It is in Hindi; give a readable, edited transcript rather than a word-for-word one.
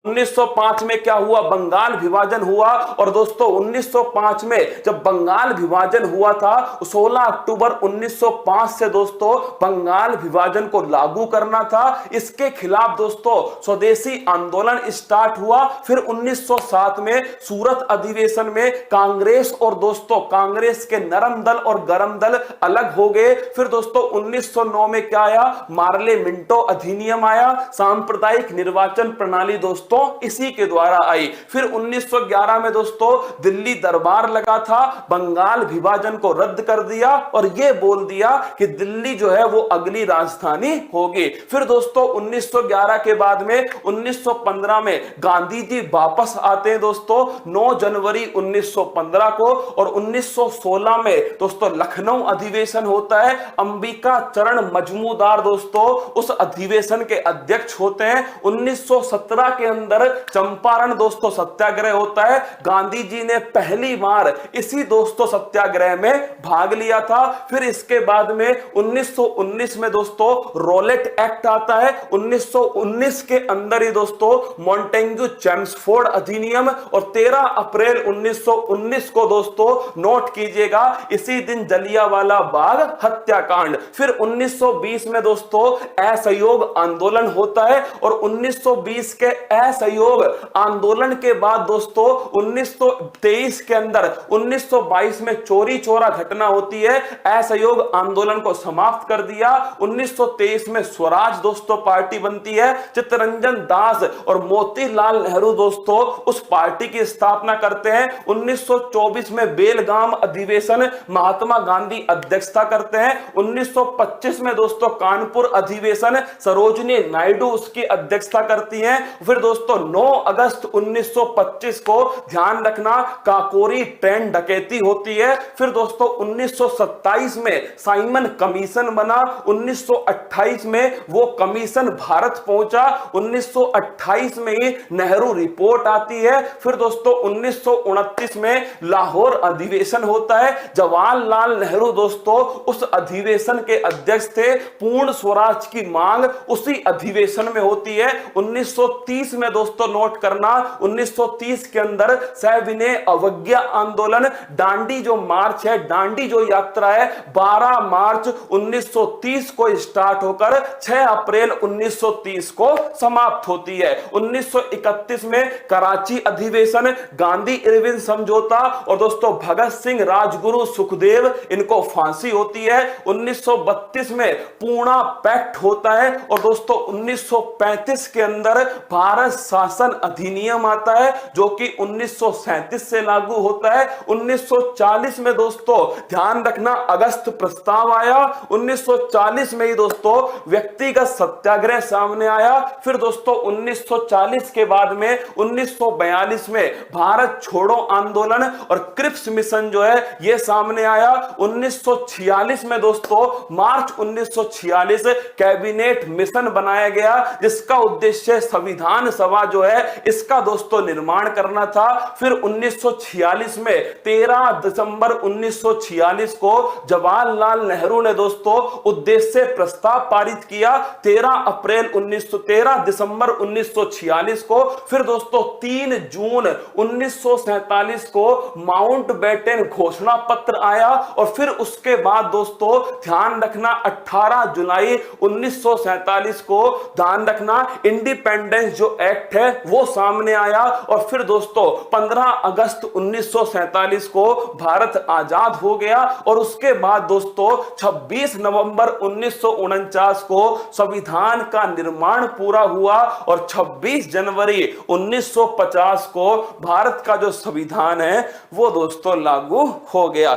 1905 में क्या हुआ, बंगाल विभाजन हुआ। और दोस्तों 1905 में जब बंगाल विभाजन हुआ था, 16 अक्टूबर 1905 से दोस्तों बंगाल विभाजन को लागू करना था। इसके खिलाफ दोस्तों स्वदेशी आंदोलन स्टार्ट हुआ। फिर 1907 में सूरत अधिवेशन में कांग्रेस और दोस्तों कांग्रेस के नरम दल और गरम दल अलग हो गए। फिर दोस्तों 1909 में क्या आया, मार्ले मिंटो अधिनियम आया। सांप्रदायिक निर्वाचन प्रणाली दोस्तों इसी के द्वारा आई। फिर 1911 में दोस्तों दिल्ली दरबार लगा था, बंगाल विभाजन को रद्द कर दिया और यह बोल दिया कि दिल्ली जो है वो अगली राजधानी होगी। फिर दोस्तों 1911 के बाद में 1915 में गांधी जी वापस आते हैं दोस्तों 9 जनवरी 1915 को। और 1916 में दोस्तों लखनऊ अधिवेशन होता है। अंबिका चरण मजमूदार दोस्तों उस अधिवेशन के अध्यक्ष होते हैं। 1917 के अंदर चंपारण दोस्तों सत्याग्रह होता है। गांधी जी ने पहली बार इसी दोस्तों सत्याग्रह में भाग लिया था। फिर इसके बाद में 1919 में दोस्तों रोलेट एक्ट आता है। 1919 के अंदर ही दोस्तों मॉन्टेग्यू चेम्सफोर्ड अधिनियम। और 13 अप्रैल 1919 को दोस्तों नोट कीजिएगा, इसी दिन जलियांवाला बाग हत्याकांड। फिर 1920 में दोस्तों असहयोग आंदोलन होता है। और 1920 के असहयोग आंदोलन के बाद दोस्तों 1923 के अंदर 1922 में चोरी चोरा घटना होती है, असहयोग आंदोलन को समाप्त कर दिया। 1923 में स्वराज दोस्तों पार्टी बनती है। चित्तरंजन दास और मोतीलाल नेहरू दोस्तों उस पार्टी की स्थापना करते हैं। 1924 में बेलगाम अधिवेशन महात्मा गांधी अध्यक्षता करते हैं। 1925 में दोस्तों कानपुर अधिवेशन सरोजनी नायडू उसकी अध्यक्षता करती हैं। फिर दोस्तों 9 अगस्त 1925 को ध्यान रखना काकोरी ट्रेन डकैती होती है। फिर दोस्तों 1927 में साइमन कमीशन बना। 1928 में वो कमीशन भारत पहुंचा। 1928 में ही नेहरू रिपोर्ट आती है। फिर दोस्तों 1929 में लाहौर अधिवेशन होता है। जवाहरलाल नेहरू दोस्तों उस अधिवेशन के अध्यक्ष थे। पूर्ण स्वराज की मांग उसी अधिवेशन में होती है। 1930 में दोस्तों नोट करना, 1930 के अंदर सविनय अवज्ञा आंदोलन, दांडी जो मार्च है, दांडी जो यात्रा है 12 मार्च 1930 को स्टार्ट होकर 6 अप्रैल 1930 को समाप्त होती है। 1931 में कराची अधिवेशन, गांधी इरविन समझौता और दोस्तों भगत सिंह, राजगुरु, सुखदेव इनको फांसी होती है। 1932 में पूना पैक्ट होता है। और दोस्तों 1935 के अंदर भारत शासन अधिनियम आता है जो कि 1937 से लागू होता है। 1940 में दोस्तों ध्यान रखना अगस्त प्रस्ताव आया। 1940 में ही दोस्तों व्यक्तिगत सत्याग्रह सामने आया। फिर दोस्तों 1940 के बाद में 1942 में भारत छोड़ो आंदोलन और क्रिप्स मिशन जो है यह सामने आया। 1946 में दोस्तों मार्च 1946 कैबिनेट मिशन बनाया गया जिसका उद्देश्य संविधान सभा जो है इसका दोस्तों निर्माण करना था। फिर 1946 में 13 दिसंबर 1946 को जवाहरलाल नेहरू ने दोस्तों उद्देश्य प्रस्ताव पारित किया। 13 दिसंबर 1946 को। फिर दोस्तों 3 जून 1947 को माउंटबेटन घोषणा पत्र आया। और फिर उसके बाद दोस्तों ध्यान रखना 18 जुलाई 1947 को ध्यान रखना इंडिपेंडेंस जो एक्ट है वो सामने आया। और फिर दोस्तों 15 अगस्त 1947 को भारत आजाद हो गया। और उसके बाद दोस्तों 26 नवंबर 1949 को संविधान का निर्माण पूरा हुआ। और 26 जनवरी 1950 को भारत का जो संविधान है वो दोस्तों लागू हो गया।